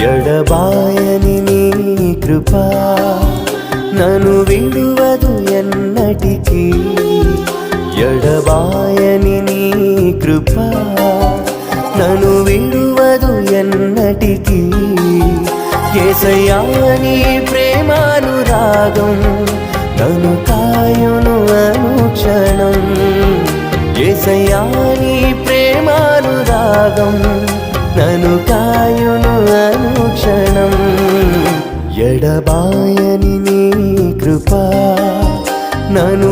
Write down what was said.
ఎడబాయని నీ కృపా నన్ను విడువదు ఎన్నటికీ. ఎడబాయని నీ కృపా నన్ను విడువదు ఎన్నటికీ. యేసయ్యా నీ ప్రేమానురాగం నన్ను కాయును అనుక్షణం. యేసయ్యా నీ ప్రేమానురాగం నన్ను కాయును అనుక్షణం. ఎడబాయని నీ కృపా నన్ను